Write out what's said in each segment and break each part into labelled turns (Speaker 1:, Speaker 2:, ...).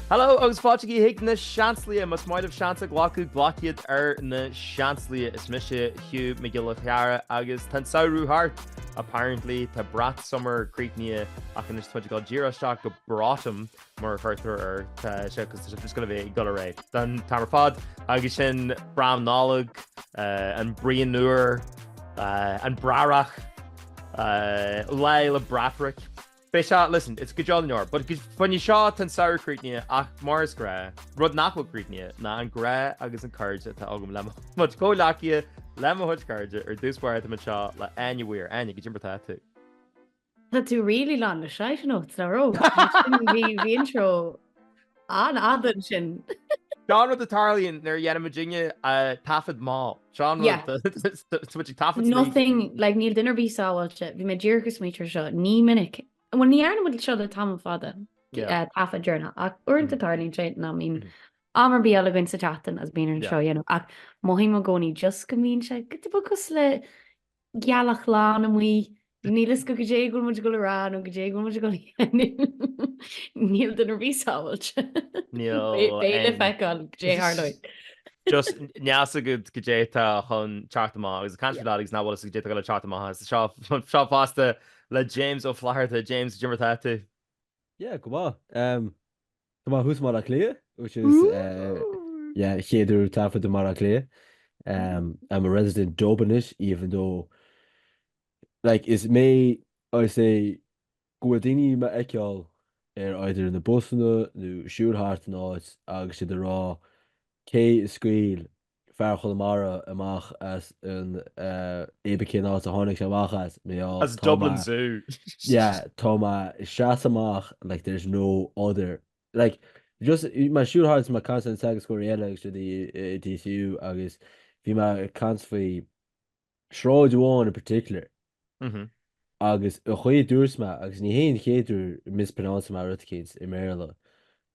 Speaker 1: Hello, agus fáteí hiic na seanslia mas maiidh seansa ghlacu glaciad na seanslia is mise Hugh mBaile agus tan saoú hart. Apparently tá brat summer Creeknia ach in is tuid go ddírasteach go bratam mar chuirtar segus is go bhéh go ré. Dan tamar fad agus sin bram nálag an brion nuair an brarach le brathric. Listen, it's good job in your, but when you shot and sour Creeknia, Mars gra, Rod Nakwo Creeknia, na and gra agus an cards at the Ogum Lemma. Much go lakia, Lemma Hutch cards or do swear at the shot like anywhere, and you can jump that too.
Speaker 2: That's a really long shite notes na ro. The intro on Adenshin.
Speaker 1: Sean with the Tarlian near Yana Virginia, Tafford Mall. Sean with the switching Tafford.
Speaker 2: Nothing like Neil Dinner be saw watch it. We made Jerkus meter shot, knee minute. When the yarn would show the Tom father, Tafford journal, or the Tarling trade, I mean, Amar be all against the chatting as being in show, you know, Mohimo Goni just convene check, get the book of slit, Galach Lan, and we. Nílas go dé go muid go rá nó go dé go muid go Níl den ví sáilt.
Speaker 1: Níl
Speaker 2: Béile feáil dé Harloid.
Speaker 1: Just neasa go dé chun chartama agus candagus ná bhil dé go chartama seo fásta le James ó Flatharta James Jimmertha.
Speaker 3: Yeah, come on. Who's Átha Cliath, which is chéadú tafa de Átha Cliath. I'm a resident Dublinish, even though like is me I say Guadini ma ekial either in the busna nu Flatharta náid agus de rá cé scuil fearcholamara amach as an ébecin á a tháinig amachas mé
Speaker 1: as Dublin Zoo.
Speaker 3: Yeah, Toma shasamach like there's no other like just my Flatharta ma constant sagas goréile to the DCU agus bhí ma consfai Shroudháin in particular. Agus a chuid dúsma agus ní héon chéadú mispronounce mar rutkins I Maryland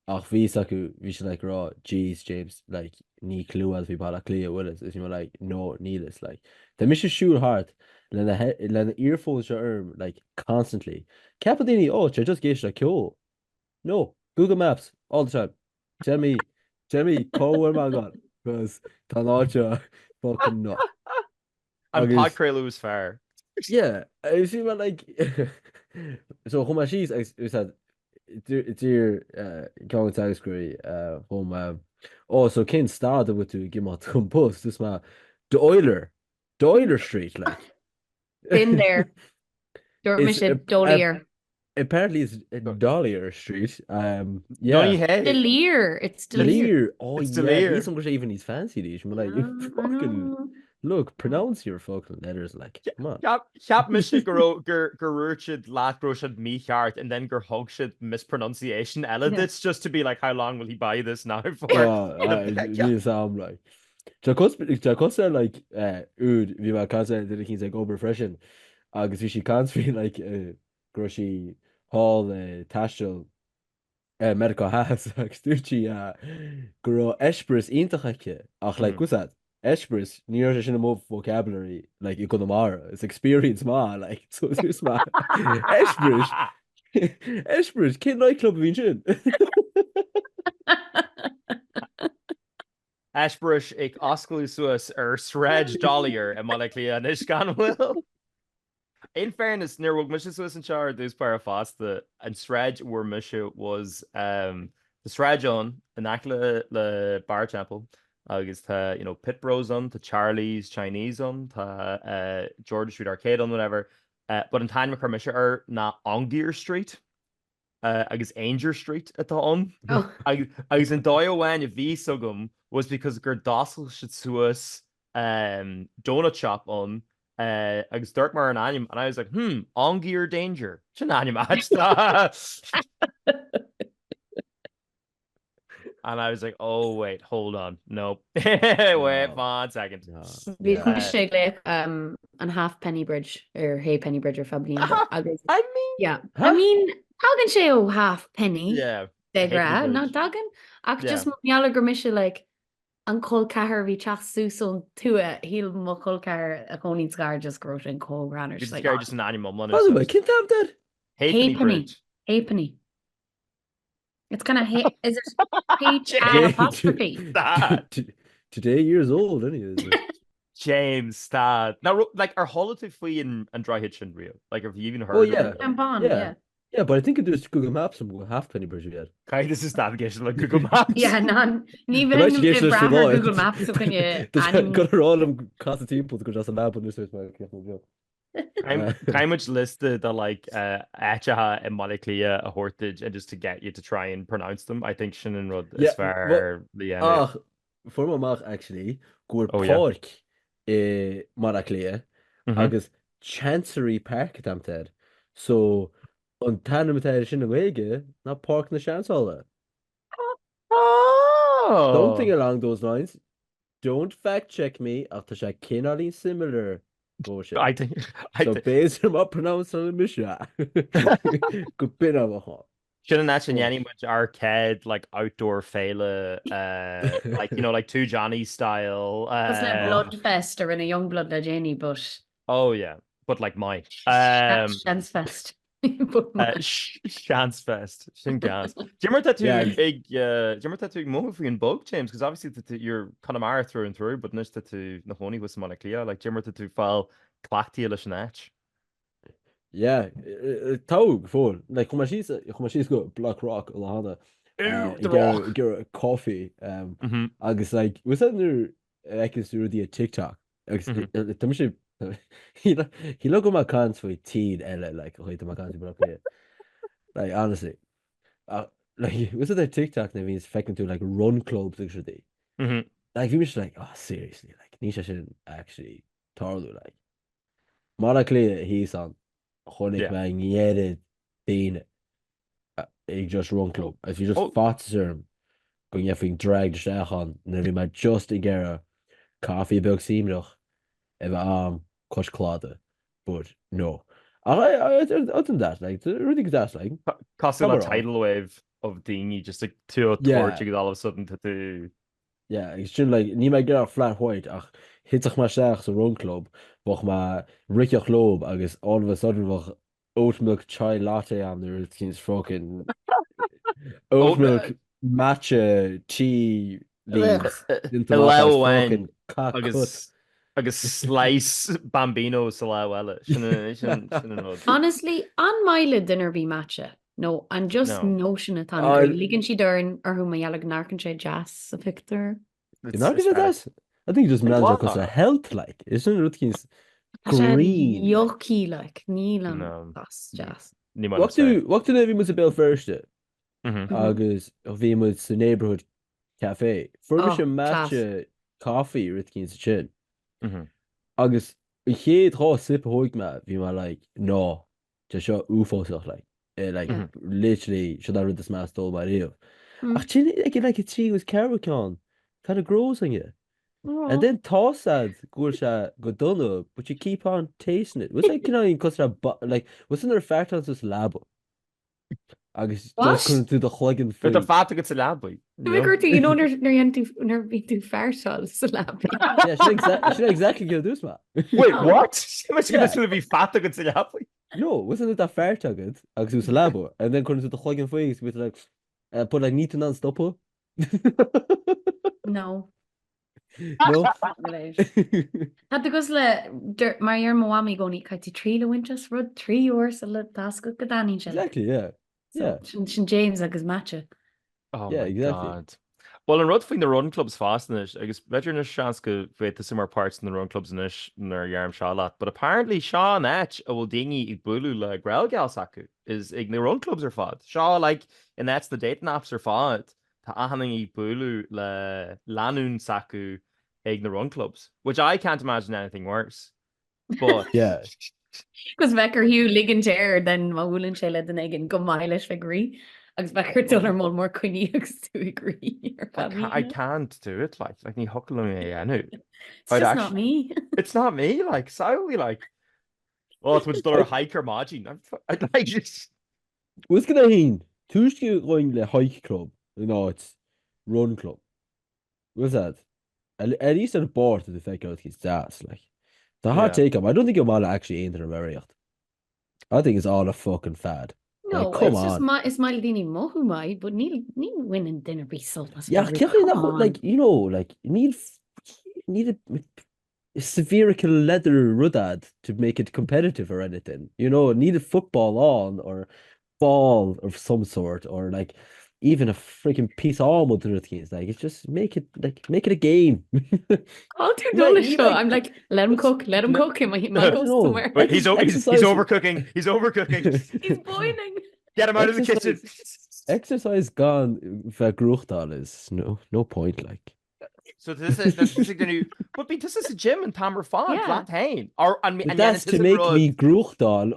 Speaker 3: ach bhí acu bhí se like rá jeez James like ní clúad bhí Átha Cliath with us you know like no nílas like tá mis Flatharta lena earphones se like constantly Capadini sé just géis le ceol no Google Maps all the time tell me where my god because tá náte fucking not
Speaker 1: and Podcrail was fair.
Speaker 3: Yeah, I see what like so home she's said dear going to agree home so Ken started with to give my post this my the Oiler Street like
Speaker 2: been there Dollier
Speaker 3: apparently it's Dollier Street
Speaker 2: Delir it's Delir
Speaker 3: it's Delir he's not even his fancy dish like you fucking look, pronounce your fucking letters like come on.
Speaker 1: Cap misig gururchid latgroshid me cheart and then gur hogshid mispronunciation it's just to be like how long will he buy this now for?
Speaker 3: Sound like Jacosta like ood vi ma cancer did he's like overfreshing agus she can't be like groshy hall tashel medical has like stuchi gro espris intachache ach like what's that Espris, near sin mó vocabulary like you could it's experience ma like so it's ma Espris kid nightclub vín sin.
Speaker 1: Espris ag oscailú suas Sredge Dollier and Átha an is gan will. In fairness, near what Misha Swiss and Char those para fasta and Sredge where Misha was the Sredge on an akla le bar chapel. Agus tá Pit Bros on, tá Charlie's Chinese on, tá Georgia Street Arcade on, whatever. But in time McCormisha na Ongier Street, agus Anger Street at the on. Agus in Doyle V sugum was because gur docile should suas donut shop on agus Dirkmar and Anim, and I was like, Ongier Danger. Chin Anim And I was like, oh, wait, hold on. Nope. Wait, 1 second.
Speaker 2: And halfpenny bridge or halfpenny bridge or Fablin.
Speaker 1: I mean,
Speaker 2: I mean, Hagan show halfpenny.
Speaker 1: Yeah.
Speaker 2: Degra, not Dagan. I just Yalager Misha like Uncle Kahar vi chach Susan to it. He'll muckle car a coning scar just growth and coal runners.
Speaker 1: Just like just an animal money.
Speaker 3: Oh, my kid have that.
Speaker 1: Halfpenny.
Speaker 2: Halfpenny. It's kind of is it H and apostrophe?
Speaker 3: Today years old, anyway.
Speaker 1: James Stad. Now, like, our holiday fee and dry hitchin real. Like, have you even heard
Speaker 3: Oh
Speaker 1: of
Speaker 3: yeah,
Speaker 1: it?
Speaker 2: And Bond,
Speaker 3: yeah, yeah. But I think there's Google Maps and halfpenny bridge yet.
Speaker 1: Okay, this is navigation like Google Maps.
Speaker 2: Yeah, non. Ní
Speaker 3: The night you
Speaker 2: bheith
Speaker 3: get to
Speaker 2: brathair
Speaker 3: the
Speaker 2: Google Maps so can you
Speaker 3: got her all them cost team put go just a lab on this is my job.
Speaker 1: How much listed the like Átha and mBaile Cliath a hortage and just to get you to try and pronounce them. I think Shannon Rud is fair the end.
Speaker 3: For my mach actually go
Speaker 1: yeah.
Speaker 3: park mBaile Cliath agus Chancery Park damted. So on tanimitéir sin wege na park na Seansálaithe.
Speaker 1: Oh,
Speaker 3: Something along those lines. Don't fact check me after she cannot similar bullshit.
Speaker 1: I think
Speaker 3: so based on my pronounce on the Misha. Good bit of a hot.
Speaker 1: Shouldn't actually any much arcade like outdoor faila like like two Johnny style
Speaker 2: It's like Bloodfest or in a young blood like Jenny, but
Speaker 1: oh yeah, but like my
Speaker 2: Shansfest.
Speaker 1: Shansfest. Sin gas. Do you remember that to movie in bug, James? Because obviously you're Connemara through and through, but nice to na honey with some mBaile Cliath. Like, do you remember to file clachty leis an etch?
Speaker 3: Yeah, tog full. Like she's got Black Rock Lahana. Get a coffee. I guess like was that new I can do the TikTok. He look at my cons for teen and like my cons like honestly. Like was it that TikTok that means fucking to like run clubs actually. Like you was like, oh seriously, like Nisha shouldn't actually totally like mBaile Cliath he's on Honey man yet being a just run club. If you just fought him going you think drag the stack on and then we might just get a coffee book seem noch if Kush Cláda, but no. Other than that, like really that's like
Speaker 1: costing a tidal wave of daoine just like two torch all of a sudden to do.
Speaker 3: Yeah, it's just like ní mai get a flat white hitach my seach a run club, but my Ricky club agus all of a sudden was oat milk chai latte on there. It seems fucking oat milk matcha tea leaves into my fucking cock.
Speaker 1: Agus slice bambino salawella.
Speaker 2: Honestly, on mBaile dinner be matcha. No, I'm just notion at an ligan she darn or who my yalag narcan she jazz a picture.
Speaker 3: I think just manage because of health like isn't it green
Speaker 2: yucky like Neelan jazz.
Speaker 3: What do they must bill first agus we must the neighborhood cafe furnish a matcha coffee Ritkin's chin. Agus chéad há sip hoig me bhí mar like no te seo úfóach like literally should I read this mass stole by you. Ach chin like a tree was carrot kind of grows on you. And then toss ad go done but you keep on tasting it. What's like like what's in their fact on this lab? Agus just couldn't do the chugging food.
Speaker 1: The fat gets a lab.
Speaker 2: You know they're be too fair shots lab.
Speaker 3: Yeah, she exactly get this man.
Speaker 1: Wait, what? She must gonna be fat gets a lab.
Speaker 3: No, wasn't it that fair target? Agus was a lab and then couldn't do the chugging food with like put like neat and stopper.
Speaker 2: No.
Speaker 3: No.
Speaker 2: Had goes le mar moami goni kaiti 3 winters rud 3 hours le task go dani.
Speaker 3: Exactly, yeah. Yeah.
Speaker 2: Sin James agus matcha.
Speaker 1: Oh yeah, exactly. God. Well, in rud the run clubs fastnish, I guess better na chance go fit the similar parts in the run clubs nish nar yarm shalat. But apparently Sean Etch will dingy ig bulu la grelgal saku is ig the run clubs are fad. Shaw like and that's the dating apps are fad. Ta ahaning ig bulu la lanun saku ig the run clubs, which I can't imagine anything worse. But
Speaker 3: yeah.
Speaker 2: Because Becker Hugh ligan chair then Mawulin Shayla the Negan go mileage agree. Agus Becker dollar more quinny to agree.
Speaker 1: I can't do it like ni huckling I know.
Speaker 2: It's just not me.
Speaker 1: It's not me. Like solely like it's much dollar hiker margin. I'd like just
Speaker 3: what's gonna mean? Tuesday going the hike club. No, it's run club. What's that? At least at the board to the fake out his stats like. The hard take up. I don't think your mala actually ain't in a reathaíochta. I think it's all a fucking fad.
Speaker 2: No,
Speaker 3: come
Speaker 2: it's just
Speaker 3: on.
Speaker 2: it's my dini mohu mai, but need winning dinner be so
Speaker 3: Yeah, like, you know, like, you need a spherical leather rudad to make it competitive or anything. You know, need a football on or ball of some sort, or like even a freaking piece of almond or things. Like, it's just make it a game.
Speaker 2: I'll do
Speaker 3: Like,
Speaker 2: done show. I'm like, let him cook, let him
Speaker 1: No.
Speaker 2: cook him. He
Speaker 3: I
Speaker 2: might
Speaker 3: don't
Speaker 2: go
Speaker 3: know.
Speaker 2: somewhere.
Speaker 1: Wait, he's
Speaker 3: Exercise.
Speaker 1: overcooking. He's overcooking.
Speaker 2: He's boiling.
Speaker 1: Get him out of the kitchen.
Speaker 3: Exercise gone vergruchtall is no point. Like,
Speaker 1: So this is the new. But this is a gym in Tammerfond,
Speaker 2: Yeah.
Speaker 1: Flatharta. Or and
Speaker 3: but
Speaker 1: then
Speaker 3: that's
Speaker 1: it
Speaker 3: to
Speaker 1: isn't
Speaker 3: make
Speaker 1: rud.
Speaker 3: me gruchtall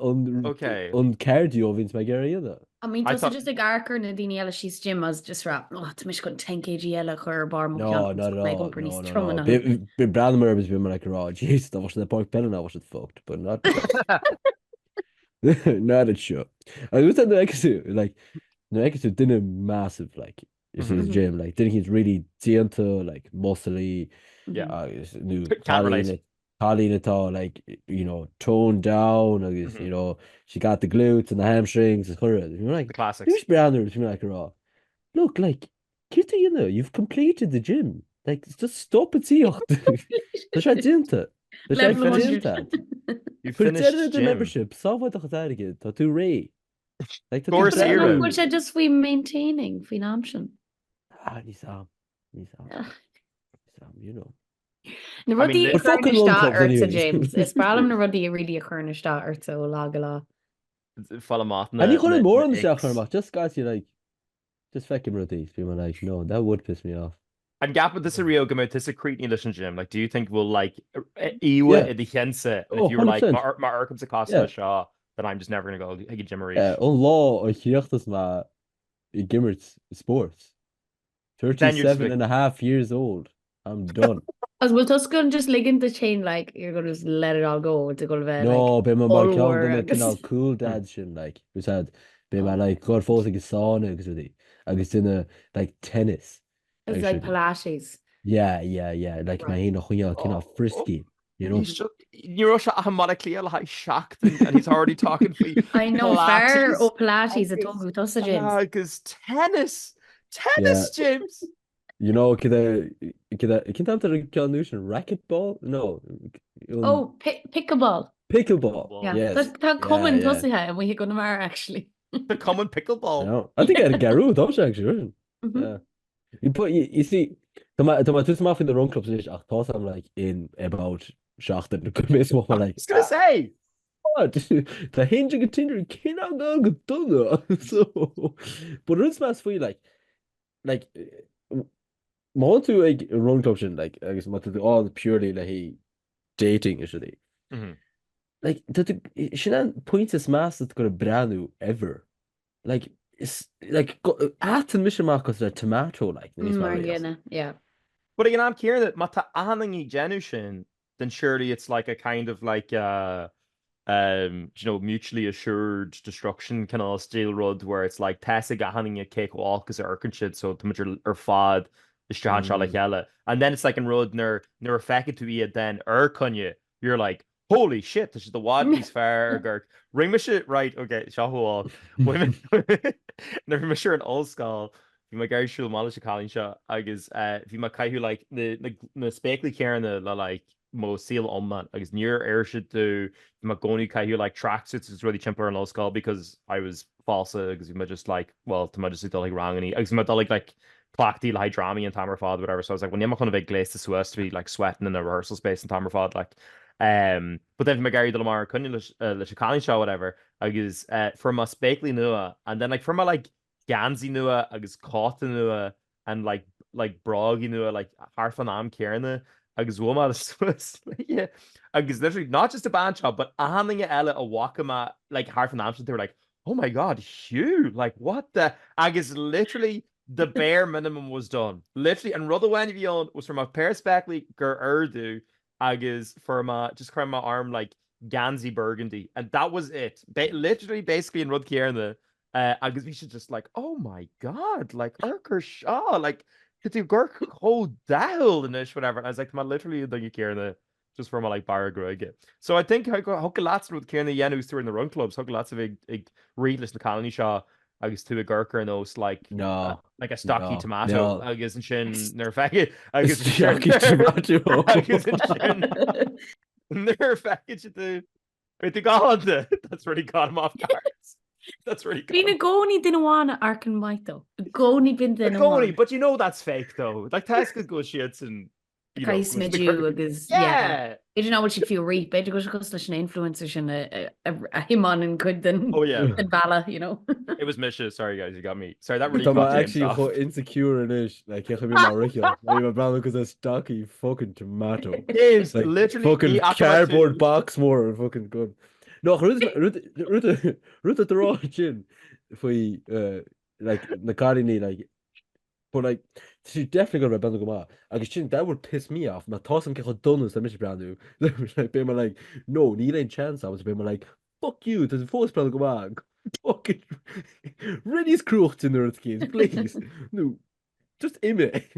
Speaker 1: Okay.
Speaker 3: on cardio Vince McGarry.
Speaker 2: I mean,
Speaker 1: I
Speaker 2: does
Speaker 1: thought-
Speaker 2: just a garker na dine eile she's gym as just rap. Oh, to mish got 10 kg eile chur bar mo
Speaker 3: No, not at all.
Speaker 2: trumming
Speaker 3: No. Brandenburg has been like, oh, jeez, that was the pork belly now was it fucked, but not not a show. I was at the exit, like the exit didn't massive like it's his
Speaker 2: Mhm.
Speaker 3: gym, like didn't he's really into like muscly,
Speaker 1: Yeah.
Speaker 3: new
Speaker 1: Can't relate.
Speaker 3: Colleen at all, like, you know, toned down, I guess, you know, she got the glutes and the hamstrings, it's her, you're like,
Speaker 1: The classics.
Speaker 3: who's Brandenburg? You're like, raw. Look, like, Kitty, you know, you've completed the gym. Like, just stop and see it. There's a dinta. There's a
Speaker 2: Level
Speaker 3: dinta.
Speaker 2: 100.
Speaker 1: You
Speaker 3: For
Speaker 1: finished
Speaker 3: the
Speaker 1: gym.
Speaker 3: membership, so what the again, to do Ray. Like,
Speaker 1: Course
Speaker 2: Well,
Speaker 1: hero.
Speaker 2: which I just we maintaining financial.
Speaker 3: Nisam, you know.
Speaker 2: Na
Speaker 1: I mean,
Speaker 2: rudí
Speaker 1: But
Speaker 3: fucking run clubs
Speaker 2: Ursa
Speaker 3: anyways.
Speaker 2: James. Is bralam na rudí really a churnistá Ursa ó lá.
Speaker 1: Follow off.
Speaker 3: And you could have more on the stuff for just guys, you like, just fucking roadies. People like, no, that would piss me off.
Speaker 1: And gap with this a real go this a Cretan edition gym. Like, do you think we'll like Iwa in the Hense? And if you were like
Speaker 3: 100%.
Speaker 1: my Arkham's a cost of Shaw, then I'm just never gonna go a gym reach.
Speaker 3: On law, I cheart ma Gimmert's sports.
Speaker 1: Then you're just
Speaker 3: 37 and a half years old. I'm done.
Speaker 2: As well, just going to just lig in the chain like you're going to just let it all go to go to bed.
Speaker 3: No,
Speaker 2: like,
Speaker 3: be my
Speaker 2: all
Speaker 3: count
Speaker 2: war,
Speaker 3: them
Speaker 2: agus.
Speaker 3: all cool dad shit like we said be my like god fós agus sauna agus ruí agus in like tennis.
Speaker 2: It's like Pilates.
Speaker 3: Yeah, like my hína chuine kinda frisky, you know.
Speaker 1: You're Átha Cliath like shocked and he's already talking for you.
Speaker 2: I know fair o Pilates a tongue with us James.
Speaker 1: Because tennis, James.
Speaker 3: You know, can I racquetball? No.
Speaker 2: Oh, pickleball.
Speaker 3: Pickleball.
Speaker 2: Yeah,
Speaker 3: Yes.
Speaker 2: that's common to us and we go to Mar actually.
Speaker 1: The common pickleball.
Speaker 3: No, I think I had a Garou, don't you actually? Yeah. You see, to my off in the run clubs, I thought I'm like in about shaft and the miss what like.
Speaker 1: I was gonna say.
Speaker 3: What? The hinging a tinder cannot go good. So, but it's mass for you like more to like run clubs and like I guess to all purely like he dating actually. Like that she not points as mass that's got a brand new ever. Like it's like at and mission markers are tomato like
Speaker 2: yeah.
Speaker 1: But again, I'm hearing that mata ahangi genushin, then surely it's like a kind of like you know, mutually assured destruction kind of steel rod where it's like Tessa got handing a cake walk as a shit, so the much or fad is Seansálaithe. And then it's like in road near affected to eat then kunye, you're like, holy shit, this is the wad piece fair ring my shit right, okay, Shahu women never me sure an old skull. If you my Gary Shul Malish Colin shot, I guess if you my kai who like the spakely care the like mo seal on man, I guess near air should do my goni kai who like tracks it's really chimper and old skull because I was false because you might just like well to my just like wrong and I guess my like plaque deal high drama and Tammerford whatever, so I was like when you're kind of big glaze to Swiss to be like sweating in the rehearsal space in Tammerford like but then for my Gary Delamar couldn't the Chicago show whatever I guess for my spakely nua and then like for my like Ganzi nua I guess Caught nua and like Broggy nua like Harfan am Kierna I guess woman Swiss yeah I guess literally not just a band shop but handing Ella a Wakama like Harfan am they were like oh my god Hugh like what the I guess literally the bare minimum was done literally and Ruther Wenvion was from a perspective gur urdu I guess for my just crying my arm like Ganzi Burgundy and that was it literally basically in Rud Kierna I guess we should just like oh my god like Urker Shaw like could you Gurk hold down and ish whatever and I was like come on literally the Kierna just from like bar gruige. So I think how lots with Kieran the Yenus through in the run clubs, how lots of ig readless the colony shaw, I guess to a gurker and those like a stocky tomato, I guess and shin nerfaggy, I guess
Speaker 3: stocky tomato.
Speaker 1: I guess and shin nerfaggy to with the god. That's really caught him off guard. That's really
Speaker 2: good. Bína gcónaí duine bhána arcan maiid though. Gcónaí bin duine bhána.
Speaker 1: But you know that's fake though. Like Tesco go shits and
Speaker 2: Cais me dú agus idir ná si fiú ri, beidir go cos leis an influencer sin a himán an chud den balla, you know.
Speaker 1: It was Misha, sorry guys, you got me. Sorry, that really
Speaker 3: caught James off. Actually insecure in it, like you be more ridiculous. I'm brown because a stocky fucking tomato.
Speaker 1: James,
Speaker 3: like,
Speaker 1: literally
Speaker 3: fucking cardboard box more fucking good. No, ruta the raw chin faoi like na carini like but like she's definitely gonna bend go agus chin that would piss me off. Na toss him get done as Miss Brand like be like no need ain't chance I was be like fuck you there's a force brand go back fucking ready's crucht in the kids please no just image.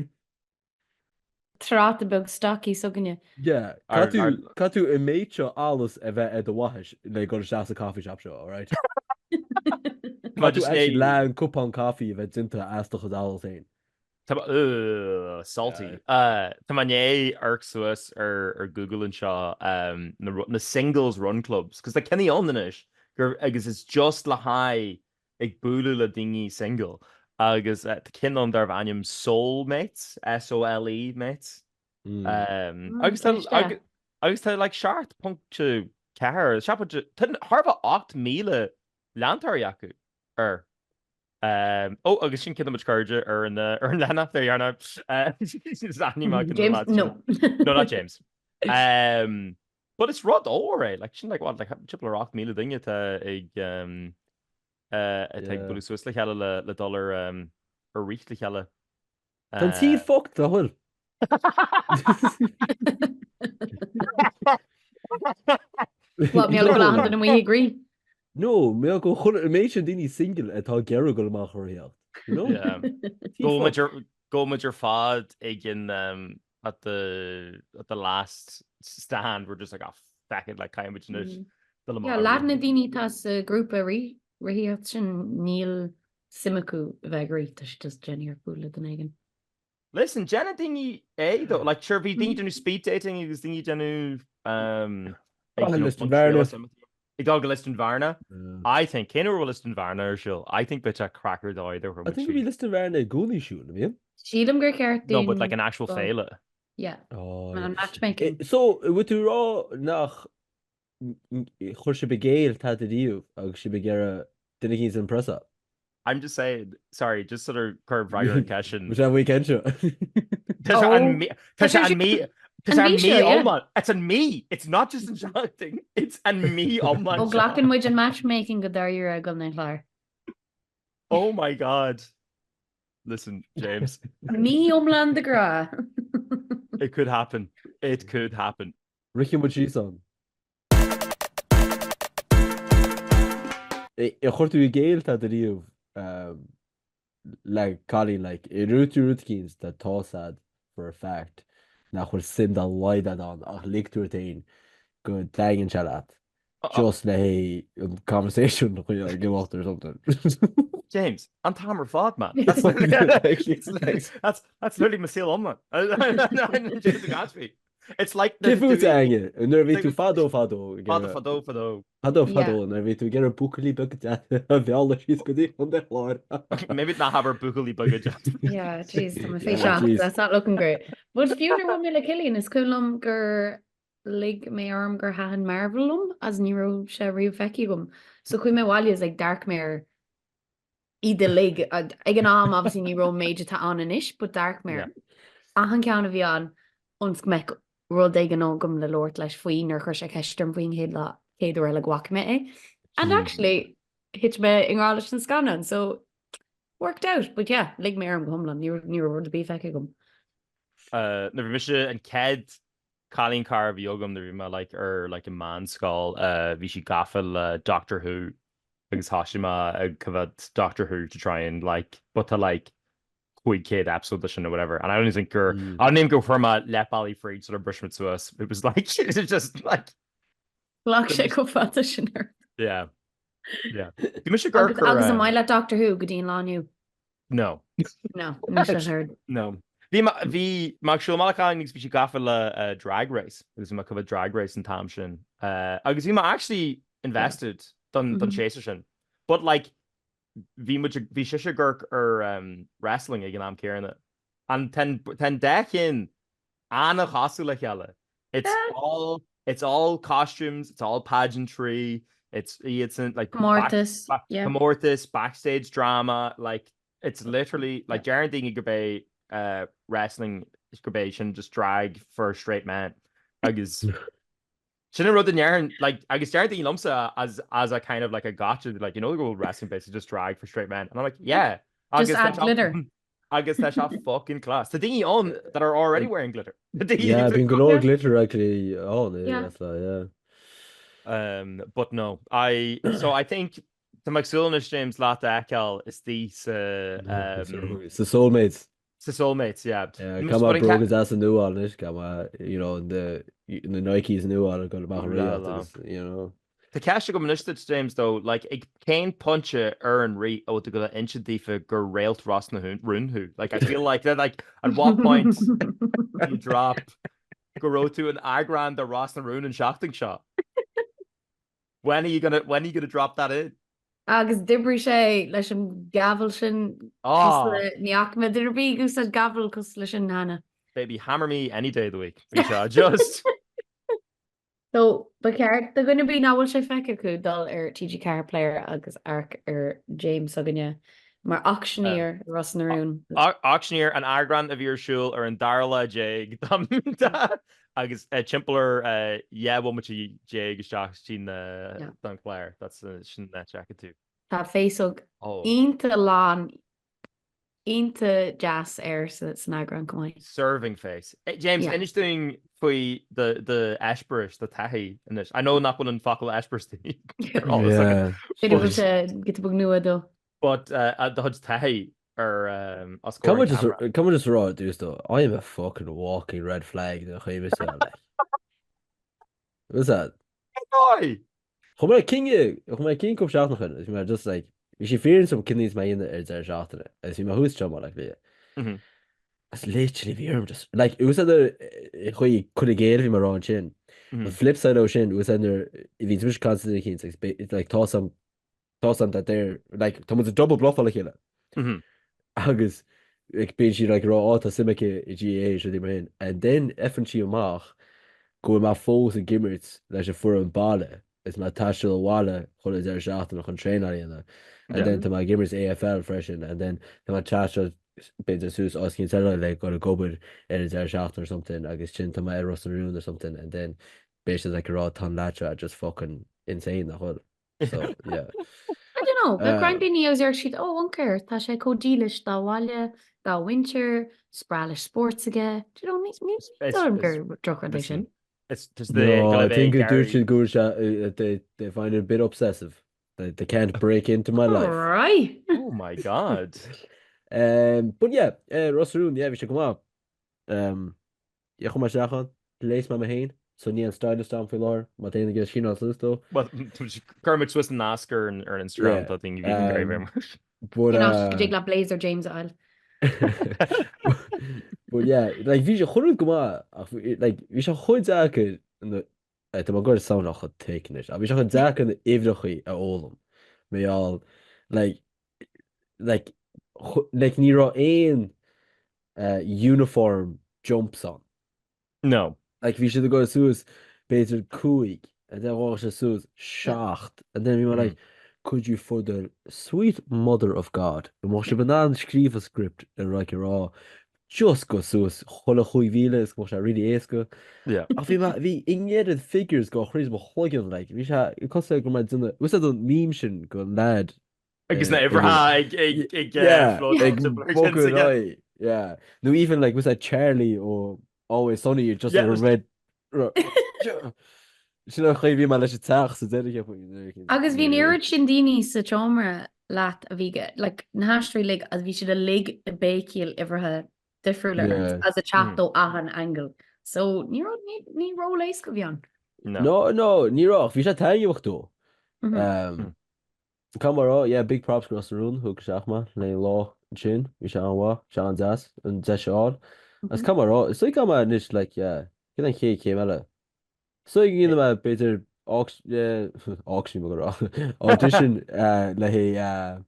Speaker 2: Tráta bug Stocky sugan
Speaker 3: yeah Catu iméiteo alles a bheith do wais le go a coffee shop show, all right? Just le an cupán coffee a bheith dinta astach a féin.
Speaker 1: Salty. Tá mané arc suas ar Google and seo na singles run clubs because they kenny onis gur agus is just le hai ag búlú le dingy single agus kin on dar bhaim soulmates SOLE mates agus tá like cheart punctu ceart Harbh 8 míle leantarheacu agus sin cin muid ar an lena dhearna
Speaker 2: James no
Speaker 1: not James but it's rud óir like sin like what like triple 8 míle dinge ag bú Swiss le cheile le dollar ar rícht le cheile
Speaker 3: Tá tí focht a thuil
Speaker 2: What mé go an we agree.
Speaker 3: No, mé go méid sin daoine singil atá gear go amach choíocht.
Speaker 1: Go with your fad again at the last stand we're just like fucking like kind of
Speaker 2: lána daoine tá grúpa riíocht sin níl simachú bheith tá just Jenny púla den aigen.
Speaker 1: Listen, Jenna dingy though like sure bhí daoine speed dating agus dingy Jenna I dog list in Varna. I think Kenner will list in Varna she'll I think bitch a cracker though either.
Speaker 3: I think we list in Varna goalie shooting I mean.
Speaker 2: She'dom gur ceart.
Speaker 1: No, but like an actual failure.
Speaker 2: Yeah.
Speaker 3: Oh.
Speaker 2: Matchmaking.
Speaker 3: So with you raw nach chuir begéil tá díú agus si begéire duine híns an presa.
Speaker 1: I'm just saying, sorry, just sort of curb Ryder question.
Speaker 3: Which weekend show.
Speaker 1: It's on me. It's on me. It's not just in shouting. It's on me on my.
Speaker 2: Oh, Glockin muid an matchmaking go dar you're a gun lár.
Speaker 1: Oh my god. Listen, James.
Speaker 2: Me omland the gra.
Speaker 1: It could happen. It could happen.
Speaker 3: Ricky what she's on. I chuirtú géil tá díomh le Colin like I routines that tosad for a fact nach chuir sim dá leid an ach lictúir tain go dagan se leat just le conversation gimacht or something.
Speaker 1: James, an tamar fad man. That's literally my seal on man. It's like
Speaker 3: Kifutange and there be to fado and there be to get a bookly bucket the all the she's good on the floor.
Speaker 1: Maybe not have her bookly bucket.
Speaker 2: Yeah, jeez, I'm a face shocked. That's not looking great. But future one mille Killian is coolum gur lig me arm gur hahan marvelum as neuro sherry fekigum. So kui me wali is like dark mare either lig again arm obviously neuro major ta on an ish but dark mare. Ahan count of yon ons mek rud gan ágam le Lord leis faoin ar chuir sé ceistem faoin chéadú le guac and actually hit me in Irish and scanning so worked out but yeah lig me arm gomlan ní rud be feice gom
Speaker 1: na mis an ced Colleen car of yogam na ma like a man skull vi si gafel Doctor Who agus hashima covered Doctor Who to try and like but to like we kid episode sin or whatever. And I don't think I don't even go from a Let Bally Free sort of brushment to us. It was like it's just like
Speaker 2: Lach sé go fata sinnar.
Speaker 1: yeah. You must go
Speaker 2: agus am mBaile Doctor Who go dtíon lániu.
Speaker 1: No.
Speaker 2: No, heard.
Speaker 1: No. Bhí mag siúil máachán níos bhí gafa le drag race. Agus má cofa drag race in tam sin. Agus bhí actually invested don séir sin. But like bhí si gurk wrestling ag an am céarna. And ten decin anna chaú le cheala. It's all costumes, it's all pageantry, it's like Mortis, backstage drama, like it's literally like guaranteeing go be wrestling sin just drag for a straight man. Agus Sinna rud in Yaran, like agus guaranteeing lumsa as a kind of like a gotcha, like the whole wrestling base is just drag for straight men. And I'm like, yeah.
Speaker 2: Just add glitter.
Speaker 1: I guess that's a fucking class. The dingy on that are already wearing glitter.
Speaker 3: Yeah, being galore glitter actually on. Yeah.
Speaker 1: But no, I think the Maxillanish James Lata Ekel is these
Speaker 3: it's the soulmates.
Speaker 1: It's the soulmates, yeah.
Speaker 3: Come on, bro, because that's a new one. Come on, in the Nikes new one, got to
Speaker 1: The cash go minister James though, like it can't punch an re to go inch defa go railed Ross na run who. Like I feel like that like at what point you drop go to an agran the Ross na run and shafting shot. When are you gonna drop that in?
Speaker 2: Agus dibri sé leis an gavel sin neach me dirbi gus a gavel cos leis an nana.
Speaker 1: Baby, hammer me any day of the week. Just
Speaker 2: So, but ceart, they're going to be now. Will she fecca could dull TG car player agus arc James Suganya, mar auctioneer Ross Naroon.
Speaker 1: Auctioneer an agran of your shul or an Darla Jag agus chimpler one which Jag shock seen the dunk player. That's that jacket too.
Speaker 2: That Facebook into lawn into jazz so that's an agran come
Speaker 1: serving face. James, interesting for the Ashburish, the Tahi in this. I know not one in Focal Ashburish
Speaker 2: it was get the book new though.
Speaker 1: But at the Hud's Tahi or
Speaker 3: come on just raw do though. I am a fucking walking red flag. What's that?
Speaker 1: Hey,
Speaker 3: my king comes out of just like if you fearing some kidneys my in the after as you know who's trouble like that. That's literally fear just like it was other could have gave him a wrong chin. The flip side of shin was under if he's which constantly it's like toss some that there like Thomas a double bluff like that. Agus like being she like raw Átha Cliath GA should be and then FNC Mach go my foes and gimmers like a for and mBaile. It's my tashel walla hold their shaft and on train and then to my gimmers AFL freshen and then to my tashel Sus asking like got a go with their shaft or something I guess chin to my Ross Naroon or something and then basically like a raw hainmneacha just fucking insane the whole so yeah.
Speaker 2: I don't know but grinding news are sheet unker tá sé codílis dá walla dá winter spralish sports again do you know me drug
Speaker 1: it's just the
Speaker 3: I think it should go they find it a bit obsessive they can't break into my life
Speaker 2: right
Speaker 1: oh my god.
Speaker 3: But yeah Ross Naroon we should come up ja kom maar zeggen lees maar me heen so nie an style staan for lore maar tegen get China though
Speaker 1: well Kermit Swiss and Oscar and Instagram I think you can very much
Speaker 2: but Blazer James Isle
Speaker 3: but yeah like vi goed kom like vi goed zaken het maar goed sound nog geteken is vi gaan zaken evig a all me all like Nero een uniform jumps on
Speaker 1: no
Speaker 3: like we should go to Suez beter koig and then was a Suez cheacht and then we were like could you for the sweet mother of God and was je banaan schreef a script and like raw just go Suez holle goeie wielen is was really eske of wie ingered figures go chris behogen like we it cost like my dinner was that on meme go lad
Speaker 1: agus na ever
Speaker 3: yeah no even like was that Charlie or Always Sunny you just red agus
Speaker 2: bhí irid sin daoine sa teomra leat a bhíige na hastrí lig as bhí siad a lig a béiciil ihrethe difriúile as a chat ó ahan angel. So ní róléis go bhíán.
Speaker 3: No, níráach, bhí sé taíochtú. Camera, big props across the room, thug seachma, le lá sin, bhí sé anhá, se an deas, an de seáil. As camera, is like ama níos like, gan an ché eile. So gine me beter auction mo go audition le hé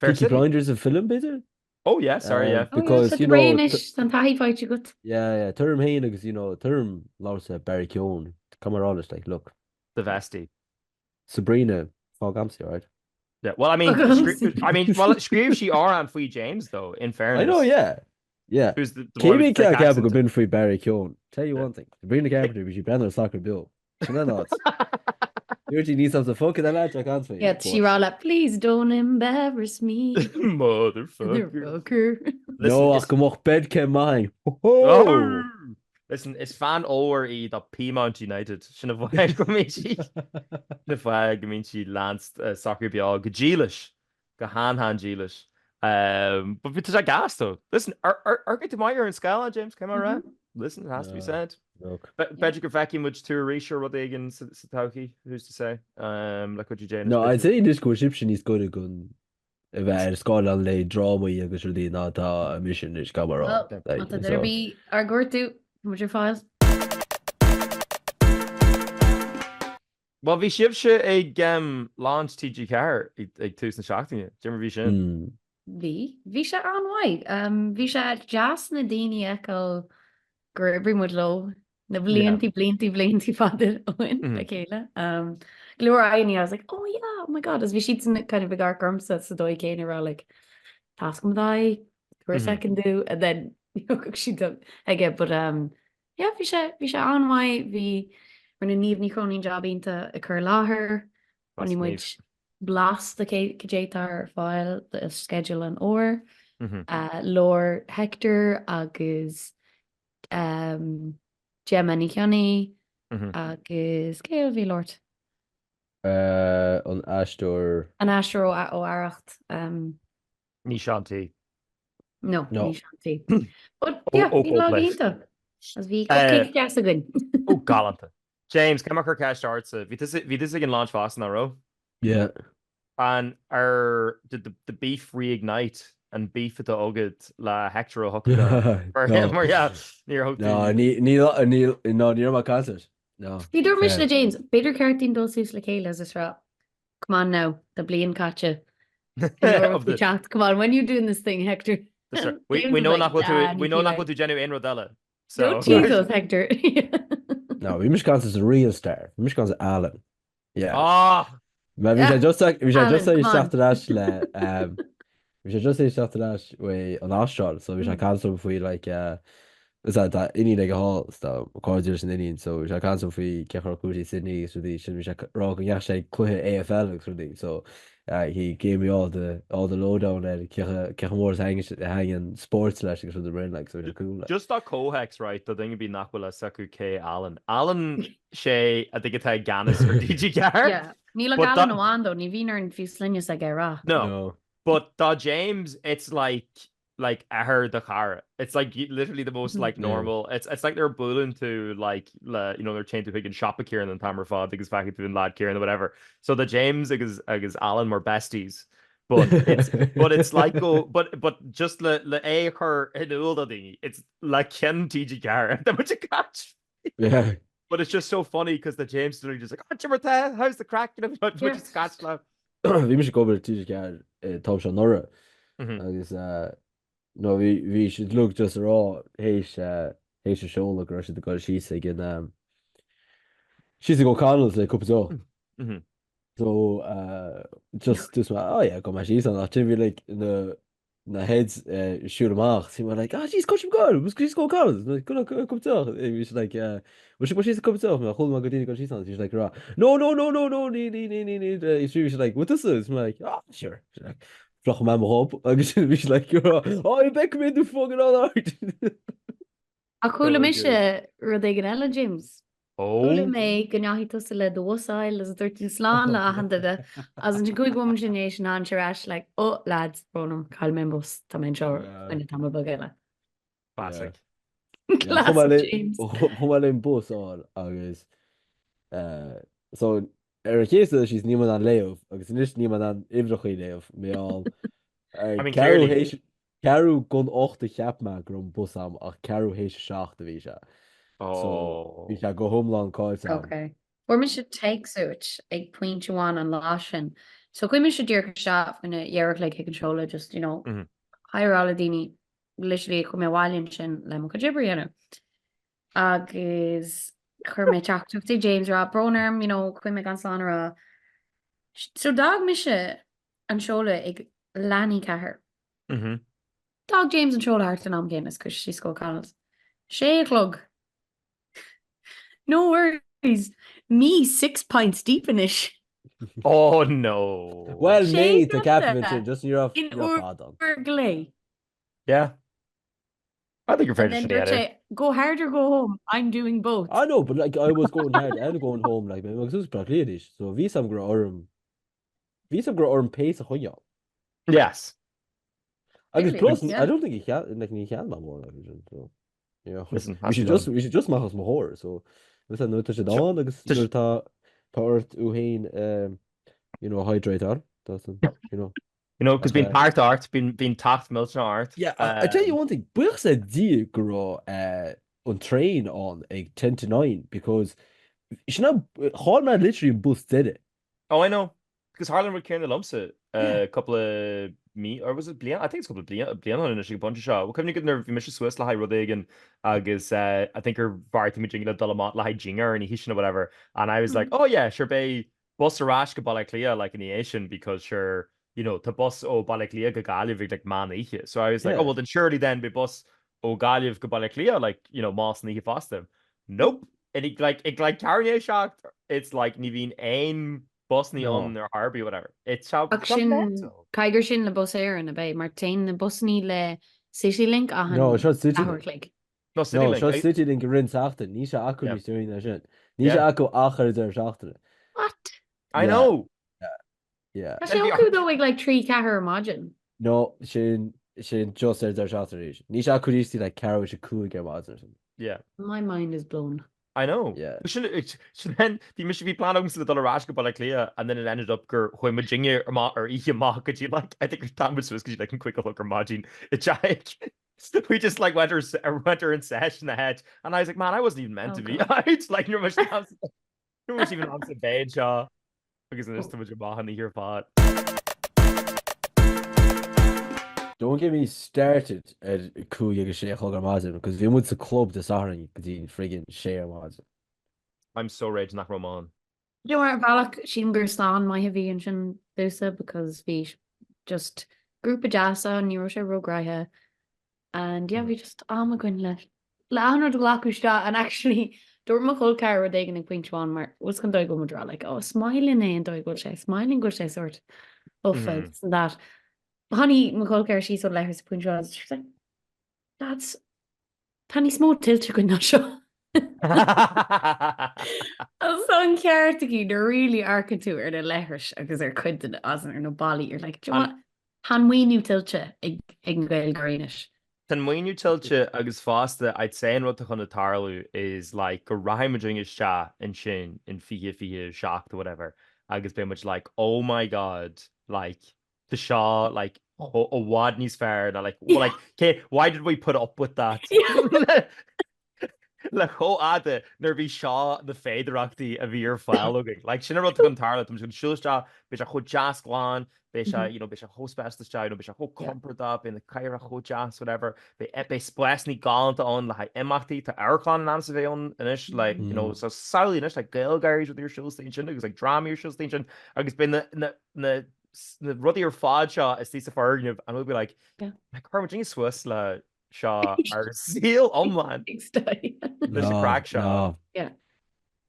Speaker 3: Peaky Blinders a film beter?
Speaker 1: Oh yeah, sorry, yeah.
Speaker 3: Because
Speaker 2: an taíáid gut.
Speaker 3: Yeah, term hain agus term lá Barry Keoghan. Camera is like, look.
Speaker 1: The Vesty.
Speaker 3: Sabrina fá gamsi, right?
Speaker 1: Yeah, well, scríb she are on Fui James though, in fairness.
Speaker 3: I know, yeah.
Speaker 1: Who's the
Speaker 3: Céimhín ceart ceap go bin faoi Barry Keoghan. Tell you one thing, Sabrina Carpenter bhí si brenn soccer bill. Dúirtí níos am sa focus a leit an faoi.
Speaker 2: Yeah, she rá le, please don't embarrass me.
Speaker 1: Motherfucker.
Speaker 3: No, ach go mocht bed ce main.
Speaker 1: Listen, it's fan over I the Piedmont United. Sinna bhaid go mí si. Sinna bhaid go mín si Lance soccer beag go dílis. Go han dílis. But bit a gas though. Listen, are get to Meyer and Scala, James, come on, right? Listen, it has to be said. Bedrick or vacuum which to reassure what they again Satauki, who's to say? Like what you Jane.
Speaker 3: No, I'd say this Egyptian is good gun. If Scotland lay drama agus dí ná tá a mission is camera.
Speaker 2: There be our go to with your files.
Speaker 1: Well, bhí sibse ag launch TG car ag tús na seachtaine. Jimmer bhí sin.
Speaker 2: Bhí sé anhaid. Bhí sé jazz na daoine eáil gur brimúd lo na bliantí fadar óin le chéile. Glúir Áine, I was like, oh yeah, oh my god, as bhí siad kind of big armsa sa dóigh céine rá like task am dai, first I can do, and then she done again. But yeah, bhí sé anhaid bhí rinne níomhní chronín jobbínta a chur láthair an muid blast the cétar fáil the schedule an or Lord Hector agus Gemma Nichani agus céal bhí Lord
Speaker 3: an Astor
Speaker 2: ó Aracht
Speaker 1: Ní Shanti.
Speaker 2: No ní Shanti. But yeah, bhí lágínta as bhí deas a gun.
Speaker 1: Oh galanta. James, come on, cash starts. Bhí this again launch fast in a row.
Speaker 3: Yeah.
Speaker 1: And did the beef reignite and beef at the ogad la Hector o for him or yeah near hook.
Speaker 3: No, near my concert. No.
Speaker 2: Bhí dúir mis le James, beidir ceartín dulsús le chéile as rá. Come on now, the blian catcha. Of the chat. Come on, when you doing this thing, Hector?
Speaker 1: We know not what to genu in Rodella. So
Speaker 2: don't tease us, Hector.
Speaker 3: No, we mis is a real star. We mis Alan. Yeah.
Speaker 1: Ah.
Speaker 3: We should just say seachtarás le we should just say seachtarás way an Austral, so we should cancel if we like is that any like hall stuff cordials in Indian, so we should cancel if we Kechar Sydney so we should rock and say AFL so he gave me all the lowdown and Kechamores hanging sports slash for the brain like so it's cool.
Speaker 1: Just that cohex right the thing would be Nakwala Saku K Alan Shay I think it's a Ganis or DG Gar.
Speaker 2: Yeah. Níl Alan Wando ní vínar an fiú slinnes a ra.
Speaker 1: No. But the James it's like I heard the car. It's like literally the most like normal. It's like they're bullying to like they're chained to picking shop Kieran and Tamar Fod because back into lad Kieran or whatever. So the James agus Alan were besties. But it's like but just le a her in the it's like Ken TG Gar that much a catch.
Speaker 3: Yeah.
Speaker 1: But it's just so funny because the James literally just like, oh, Jimmer, how's the crack? But just catch love.
Speaker 3: We must go over to TG Gar Tom Nora. Agus no, we should look just raw. Heish show look or the girl she's again. She's a go Connell's like cup of so just oh yeah, come on, she's on that TV like the heads shoot him off. He went like, oh she's coaching good. She's go Connell's like good come to. He's like what she's a cup of my whole magazine she's on. She's like raw. No. She's like what this is? I'm like oh sure. She's like. Vlog me op agus bhí like oh be mé dú fógan á áit.
Speaker 2: A chuúla mis rud ag an eile James Thula
Speaker 1: Oh,
Speaker 2: mé gnáhí tusa le dóáil as dúir tú sláán le ahananta as an chuig go sin éis ná se reis le ó lads brónam caiil mé bus tá mé seo ina tam bagile.
Speaker 1: classic.
Speaker 2: Classic James.
Speaker 3: chumáilín busáil agus so ar a chéasta she's níman an léomh agus inis níman an imrechaí léomh méall
Speaker 1: I mean, clearly.
Speaker 3: cearú gon 8 cheapma grom busam ach cearú hééis 6 a bhí se. So bhí
Speaker 1: Oh.
Speaker 3: se go thomláán cáil
Speaker 2: Okay. Or me should take suit ag pointháin an lásin. So chuimi se dúr seaf in dhearach le controller just hairála daoine literally chu mé bháilinn sin le mo go dibrianna. Agus chur mé teachtaí James ra bronarm chuime gan sanra. So dag mi se an seola ag leanaí cethir. Dag James an seola hart an am Guinness cos sí scó canals. Sé clog. No worries. Me 6 pints deep in ish.
Speaker 1: Oh no.
Speaker 3: Well
Speaker 2: Sé
Speaker 3: mé tá
Speaker 2: gada
Speaker 3: captain just you're
Speaker 2: in
Speaker 3: fád
Speaker 2: Urglay.
Speaker 1: Yeah. I think you're fair
Speaker 2: And
Speaker 1: to
Speaker 2: then
Speaker 1: say
Speaker 2: Dirce, go hard or go home. I'm doing both.
Speaker 3: I know, but like I was going hard and going home like agus ús bracléis, so ví sam gur orm pace a chuine.
Speaker 1: Yes.
Speaker 3: Agus
Speaker 2: Really?
Speaker 3: plus
Speaker 2: Yeah.
Speaker 3: I don't think he can like ní chean more like so yeah.
Speaker 1: Listen,
Speaker 3: we should just make us more so this no touch it on agus tá part u hain hydrator doesn't
Speaker 1: because being part art, being tapped milton art.
Speaker 3: Yeah, I tell you one thing, buch said die gro on train on ag 10 to 9 because you know Harman literally bus did it.
Speaker 1: Oh, I know. Because Harlan would carry the lumps a couple of me or was it Blian? I think it's a couple of Blian in a bunch of shot. Well, come you get nerve Miss Swiss la Rodig agus I think her varti me jingle Dolamat la jinger and hishin or whatever. And I was like, oh yeah, sure bay bus rash go Balaclia like in the Asian because sure to bus Balaclia go Galiv like man ich. So I was like, oh well then surely then be bus Galiv go Balaclia like Moss and he fast them. Nope. And it like carrying shocked. It's like Niveen aim Bosny on their Harby whatever. It's how
Speaker 2: Caigur sin le bus air in a bay Martin na busní le City Link a
Speaker 3: No, shot City
Speaker 2: Link.
Speaker 1: No,
Speaker 3: City Link rin after ní se acu ní doing that shit. Ní se acu achar der after.
Speaker 2: What?
Speaker 1: I know.
Speaker 3: Yeah.
Speaker 2: That's okay though like 3 cahar imagine.
Speaker 3: No, sin just der after. Ní se acu rísti like carry a cool game or something.
Speaker 1: Yeah.
Speaker 2: My mind is blown.
Speaker 1: I know.
Speaker 3: Yeah.
Speaker 1: Should then be planning to the Dollar Balaclia and then it ended up when Virginia or Ihima could you like I think Thomas was because you like can quick look or margin it we just like went her in session ahead and I was like man I wasn't even meant to be out like you're much even on the bed Shaw because there's too much of here pot.
Speaker 3: Don't get me started at cool sé chogar because vi moet the club de saring die friggin share was.
Speaker 1: I'm so rage nach Roman.
Speaker 2: You know Balak sin gur slán mai ha bhí sin dúsa because bhí just group of jazza and Euro rograthe and yeah we just going le anard glacusta and actually dúir mo chul car a dagan ag pointháin mar was gan dóigh go dra like smiling é an dóigh go sé smiling go sé sort of that. Honey McCulker she's on letters point she's like that's Tanny small tilt go not sure. So ceart they're really arcing to her the letters because they're could as no bally you're like do you want hanmuinú tiltte ag gael greenish.
Speaker 1: Tanmuinú tiltte agus fásta I'd say in what chun tarlu is like go raimaging is sha in shin in fi shocked or whatever agus be much like oh my god like the Shaw like a Wadney's fair that like well, like okay why did we put up with that like Átha nervy Shaw the féidirachtaí a bhíar fáil looking like sin rud gon tarla tum sin siúlsta be a chud jazz glán be be a hospesta be a ho comfort up in the caira cho jazz whatever be splesní galanta on like imachtaí to airclan an amsa bhéon inis like so solely inis like gail garies with your show station agus like drama your show station agus been the ruddy or fad shot is these fargnib and we'll be like Carmaging Swiss la Shaw ar seal on man there's a crack shot
Speaker 2: yeah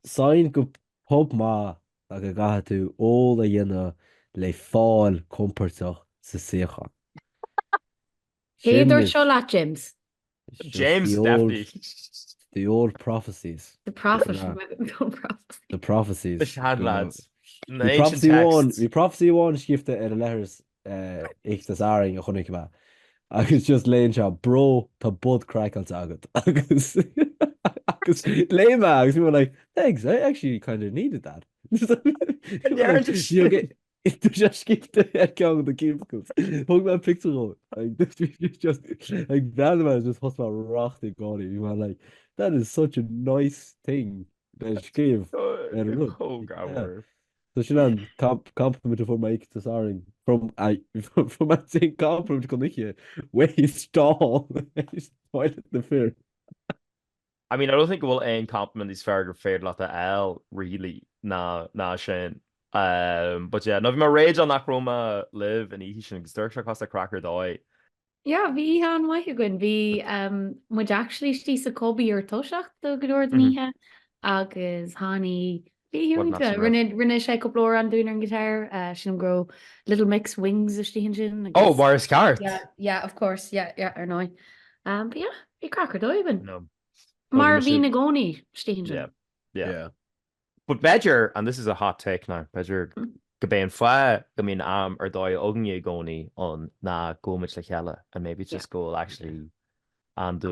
Speaker 3: sign go pub ma like a gaha tú all a dhéine le fáil comportach sa sécha.
Speaker 2: Héidir seo lá James
Speaker 1: definitely
Speaker 3: The old prophecies.
Speaker 2: The prophet.
Speaker 3: Yeah.
Speaker 2: Prophecy.
Speaker 3: The prophecies.
Speaker 1: The Shad
Speaker 3: Go on.
Speaker 1: lads. In the
Speaker 3: We
Speaker 1: ancient
Speaker 3: prophecy one.
Speaker 1: texts.
Speaker 3: We prophecy one skifte letters ich das aring a chonig ma. Agus just lein bro tá bud crackles agat. Agus lame agus we were like, thanks, I actually kind of needed that. You get du just skifte gang the cubicles. Hug my picture on. Like this just like that man just hot about rochty god. You were like, that is such a nice thing. That gave.
Speaker 1: Oh god.
Speaker 3: So sin compliment for my saring from my saying compliment go here waste stall the fear.
Speaker 1: I mean, I don't think we'll aim compliment these fair fair lot of L really nah Shane. But yeah, no, my rage on that chroma live and he should start across the cracker dóigh.
Speaker 2: Yeah, bhí an waithe goin bhí muid actually tí sa cóbí ar toiseach do goúir níthe agus hánaí rinne sé coplóir an dúnar an gitar sin gro Little Mix Wings is tíhann sin.
Speaker 1: Oh, Boris Ceart.
Speaker 2: Yeah, of course, yeah, ar nói. But yeah, bhí cracker dóibh.
Speaker 1: No.
Speaker 2: Mar bhí na gcónaí tíhann sin.
Speaker 1: Yeah. But Bedger, and this is a hot take now, Bedger Gabain fa, I mean, or dóigh ogni goni on na gomich le chella, and maybe just go actually and do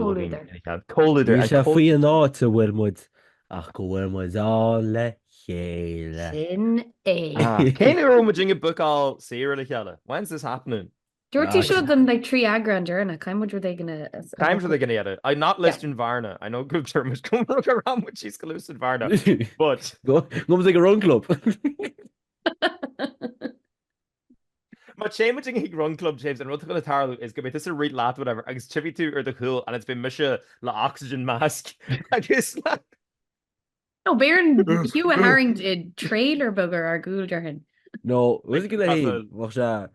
Speaker 1: colder.
Speaker 3: You shall free an art to Wilmwood. Ach, go Wilmwood all le chela.
Speaker 2: Sin é.
Speaker 1: Can you room a book all Sierra le chella? When's this happening?
Speaker 2: Georgie showed them like 3 agra and Journa. Kind of what were they gonna?
Speaker 1: Times are they gonna get it? I'm not listing Varna. I know good term is coming around when she's collusive Varna, but
Speaker 3: go like a run club.
Speaker 1: Ma chéiming ag run club James and run tarlu is go be this a read lat whatever agus chippy tú ar the cool and it's been misha la oxygen mask agus
Speaker 2: no Baron Hugh Herring did trailer bugger our ghoul Durhan.
Speaker 3: No, was it gonna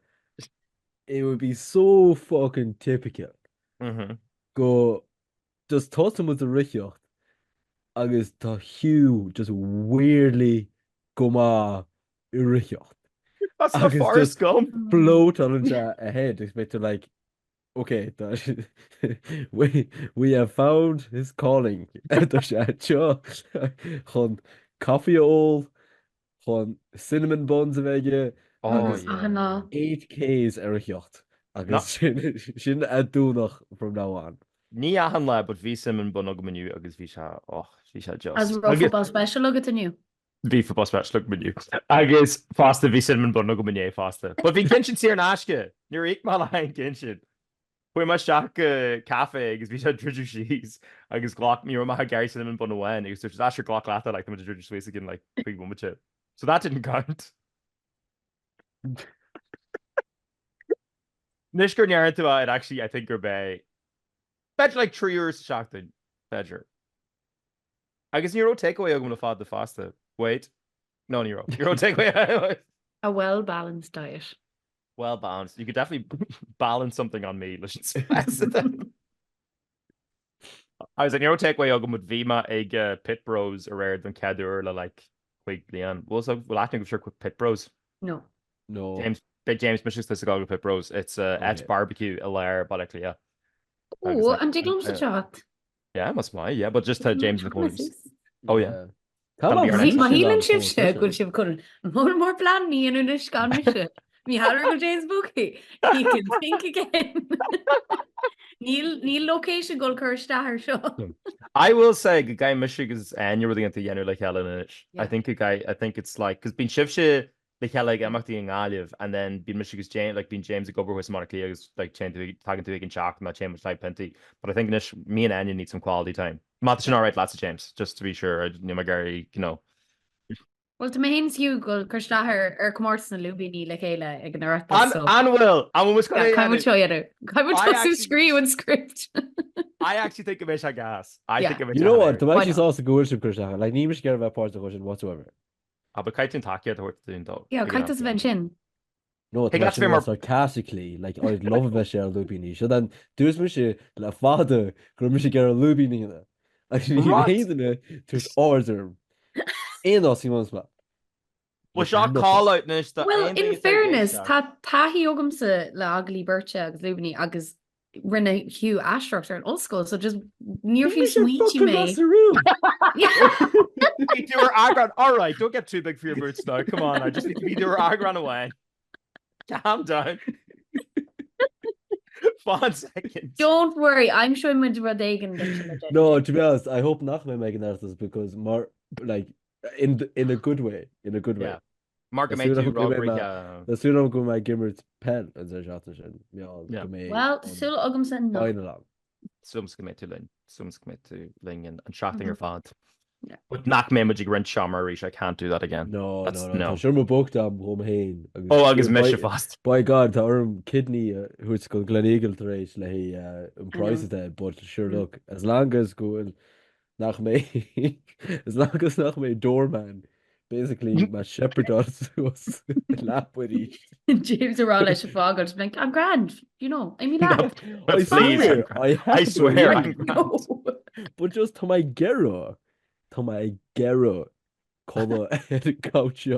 Speaker 3: it would be so fucking typical. Go just toss him with the richocht agus tá Hugh just weirdly go ma richocht.
Speaker 1: That's not Forrest Gump.
Speaker 3: Float on ahead, expect to like, okay, we have found his calling. Chun coffee old, chun cinnamon buns of egg.
Speaker 1: Oh,
Speaker 3: 8Ks yacht. Agus sin a dúnach from now on.
Speaker 1: Ní ahan le, but bhí cinnamon bun agam menu agus bhí just.
Speaker 2: As a football special look at the new.
Speaker 1: Bhí football special look menu. Agus fásta bhí cinnamon bun agam menu fásta. But bhí cinshin sír an asce. Níor ag má lein cinshin. Pwy ma seach cafe agus bhí sé dridú síos agus glock ní ma Gary cinnamon bun ahain agus there's actually glock lata like the dridú síos again like big woman chip. So that didn't count. Nishgur Nyarantwa, it actually I think are bay. Bet like 3 years shocked in Bedger. I guess Euro takeaway I'm gonna fad the faster. Wait. No Euro. Euro takeaway.
Speaker 2: A well-balanced diet.
Speaker 1: Well balanced. You could definitely balance something on me. I was like Euro takeaway I'm with Vima egg pit bros are rare than Kadur like quick Leon. We'll acting sure quick pit bros.
Speaker 2: No.
Speaker 1: James Missions this go pit bros. It's Edge barbecue a layer but yeah.
Speaker 2: Oh, and dig lumps of chat.
Speaker 1: Yeah, must my yeah, but just James McCollum. Oh yeah.
Speaker 2: Ma healing shift good shift couldn't. More plan me in a scan mission. Me go James Bookie. He can think again. Neil location go Kirsta show.
Speaker 1: I will say the guy Michigan's and you're really into Yenu like Helen in it. I think it's like because being shifted like hell like amachty in Aliv and then being Michigan's James like being James go over with Monica is like chain to tagging to chalk and that chain with like plenty. But I think me and Anya need some quality time. Matchin all right, lots of James, just to be sure. My Gary,
Speaker 2: Well, to mains you go Kirstahar or Comorson and Lubini like Ayla ignore
Speaker 1: and will was
Speaker 2: going to show you I would just scream and script.
Speaker 1: I actually think of it as gas. I think of it.
Speaker 3: You know what? The match is also good to Kirstahar. Like Nimish get about parts of the question whatsoever.
Speaker 1: But Kaitin Takia to work doing though.
Speaker 2: Yeah, Kaitin's mention.
Speaker 3: No, it's more sarcastically. Like I'd love a Michelle Lubini. So then does Michelle la father go Michelle get a Lubini in it. Like he hated it to order. Ain't us he wants that.
Speaker 1: Well, shot call out nish.
Speaker 2: Well, in fairness, tahi ogamsa la ugly bircha agus Lubini agus rinne Hugh Ashrock ar an oscail, so just níor fiú sweet me.
Speaker 1: You do her agran. All right, don't get too big for your boots now. Come on, I just need to be doing her agran away. Calm down. 5 seconds.
Speaker 2: Don't worry, I'm sure muid rud éigen.
Speaker 3: No, to be honest, I hope nach me megan artas because more like in a good way. In a good way.
Speaker 1: Yeah. Mark made you
Speaker 3: the sooner go my gimmert pen as a shot.
Speaker 2: Well, still agam sen no.
Speaker 3: Along.
Speaker 1: Sums commit to Lynn. Sums commit to Ling and shafting your font. Yeah. But knock me magic rent Shamarish. I can't do that again.
Speaker 3: No. Sure my book down home hain.
Speaker 1: Oh, I guess mesh fast.
Speaker 3: By God, the arm kidney who's called Gleneagle Thrace like prices there, but sure look, as long as going nach me as long as nach me doorman. Basically, my shepherd was lap with each.
Speaker 2: James are all like like, I'm grand, you know. I mean,
Speaker 1: no,
Speaker 3: I
Speaker 1: swear, I'm grand.
Speaker 3: No. But just to my gero, call a couch.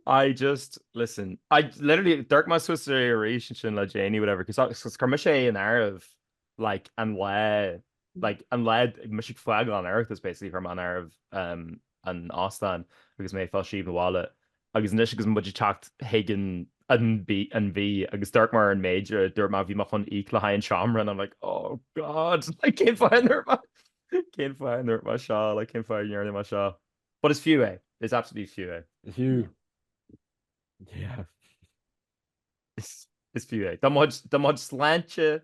Speaker 1: I just listen. I literally Dirk my Swiss relationship like Janie whatever because Carmichae and Arab like and led Michigan flag on Earth is basically from an Arab an Ostan agus mé fel si wallet agus ni agus mud tacht hagen an B and V agus Darkmar and Major ma vi ma chun ikla ha an Shamra and I'm like, oh God, I can't find her my shawl, I can't find nearly my shawl. But it's few it's absolutely few
Speaker 3: It's few. Yeah.
Speaker 1: It's few the mod slantje,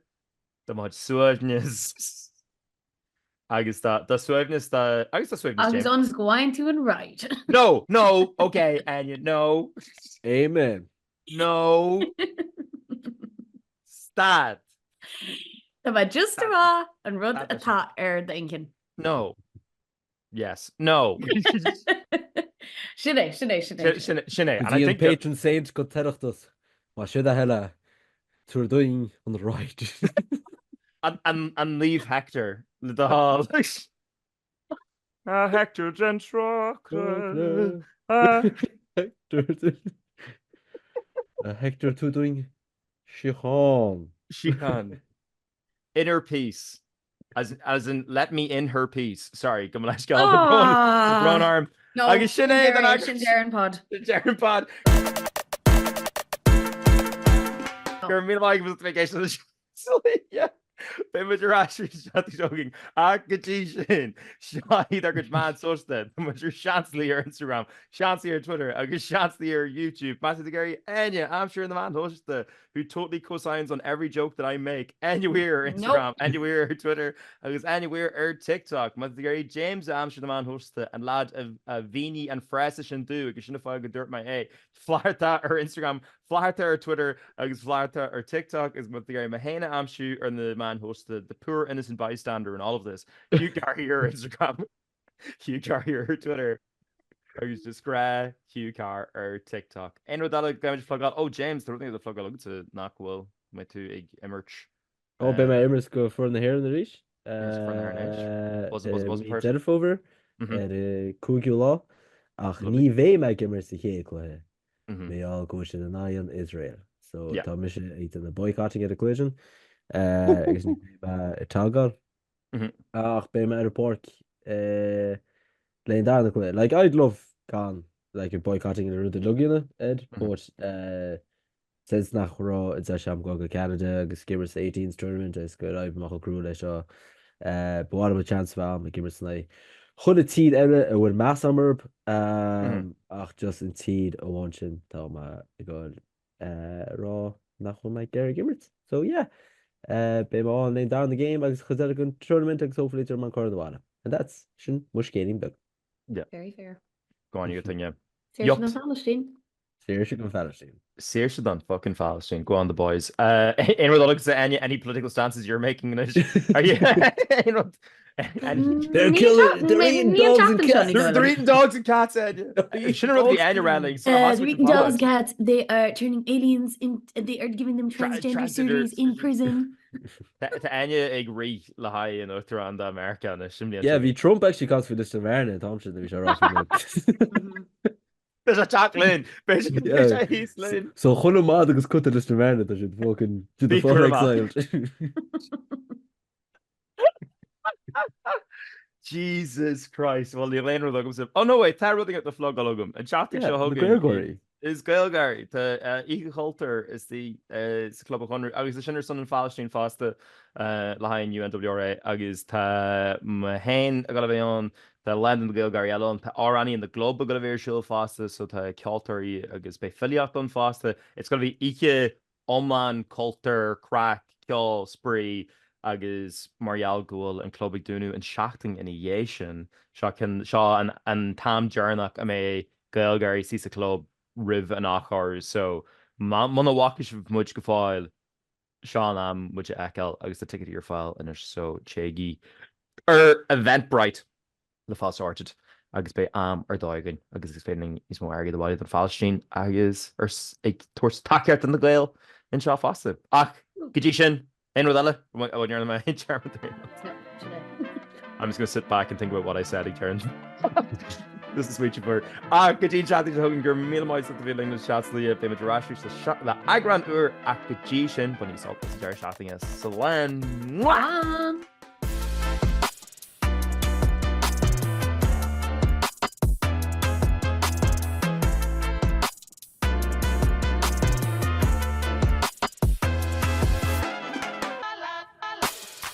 Speaker 1: the mod suaveness. Agus the swiftness
Speaker 2: agus on going to and right.
Speaker 1: No, okay, Anya, no.
Speaker 3: Amen.
Speaker 1: No. Stad.
Speaker 2: Tá just ra and rud atá thinking.
Speaker 1: No. Yes. No. Sinné.
Speaker 3: And I think patron saints go teachtas. Má should a hella to doing on the right.
Speaker 1: and leave Hector the hall. Hector Gentro.
Speaker 3: Hector to doing
Speaker 1: Shihan. Inner peace. As in let me in her peace. Sorry, come on, let's go. The brown arm.
Speaker 2: No,
Speaker 1: I guess
Speaker 2: Darren pod.
Speaker 1: Darren pod. You're me like with vacation. Yeah. jogging sin Seáid agus man sosta muir seanslí ar Instagram, seanslí ar Twitter, agus seanslí ar YouTube. Matt Gary, Áine, I'm sure the man hosta who totally co-signs on every joke that I make. Áine Weir Instagram, Áine Weir Twitter, agus Áine Weir ar TikTok. Matt Gary, James, I'm sure the man hosta and lad a Vini and Fresh and do agus sinna fáil go dirt my hey. Flatharta ar Instagram, Flatharta ar Twitter, agus Flatharta ar TikTok is Matt Gary Mahena Amshu or the man hosted the poor innocent bystander in all of this. Hugh Carry your Instagram, Hugh Carry your Twitter. I was just grey Hugh Car or TikTok. And with that, like damage plug out. Oh, James, the thing the plug out to knock will my two emerge.
Speaker 3: Oh, by my emerge go for the hair in the reach.
Speaker 1: Was
Speaker 3: over. Kugul law. Ach, ní bhé me gimmer sa ché chuthe. They all go to the Nyan Israel. So tá mis it in the boycotting at a collision. Is Talgar. Ach, be me report laying down the collision. Like I'd love Khan like a boycotting in the Lugina Ed, but since nach raw it's a sham go Canada, Skimmers 18th tournament is good. I've machal crew lei seo. But what a chance for me Gimmers like chud a tíd eile a bhfuil meas amurb ach just an tíd a bhain sin tá má I gáil rá nach chun maiid Gary Gimmert. So yeah, bé má an down the game agus chud an tournament agus hopefully man cor bhána. And that's sin muis céinim bug.
Speaker 2: Yeah. Very fair.
Speaker 1: Go on, you thing, yeah.
Speaker 3: Seriously go Palestine.
Speaker 1: Seriously done fucking Palestine. Go on the boys. In with any political stances you're making in it. Are you
Speaker 3: they're killing they're eating dogs and cats.
Speaker 1: They're eating dogs and cats, you shouldn't have the annual rallies.
Speaker 2: They're eating dogs and cats. They are turning aliens in they are giving them transgender surgeries in prison.
Speaker 1: Anya agree lahai in Uttarakhand America.
Speaker 3: Yeah, we Trump actually comes for this environment. I'm sure we should
Speaker 1: There's a Jacqueline. There's a Eastlyn.
Speaker 3: So chun mád agus cut is na mena a si fucking to the full exiled.
Speaker 1: Jesus Christ. Well, the Elaine Rudogum said, oh no, wait, Tara running at the flog alogum. And Chatting show hugging is Gailgary. The Átha Cliath is the club of 100. Agus the Shinner Son and Palestine Fasta, Labhraíonn UNWRA. Agus ta Mahain, Labhraíonn, the Landon Gailgary alone, ta Arani in the globe of Gailgary Shil Fasta, so ta Ceacht agus be Filiacht on Fasta. It's going to be Ike, Oman, Coulter, Crack, Kjol, Spree. Agus Marial Goul and Clubig Dunu and Shachting in a Yation, Shaw and Tam Jarnock, a Gailgary Sisa Club, Riv and Achar. So, Monawakish of Much Gafoil, Sean which Ekel, Agus the ticket to your file, and it's so chaggy. Eventbrite, the false orchard, Agus by or dóigh, Agus explaining is more argue the body than Falstein, Agus, or towards Tackert and the Gael, and Shaw Fossa. Gajishin. When you're in my chair I'm just going to sit back and think about what I said in turn. This is sweet for Gajin chatting to Hogan Gur Milmoids at the feeling of shots the image rash the Agran Ur Akajishin, but he's all this chatting us. Salam.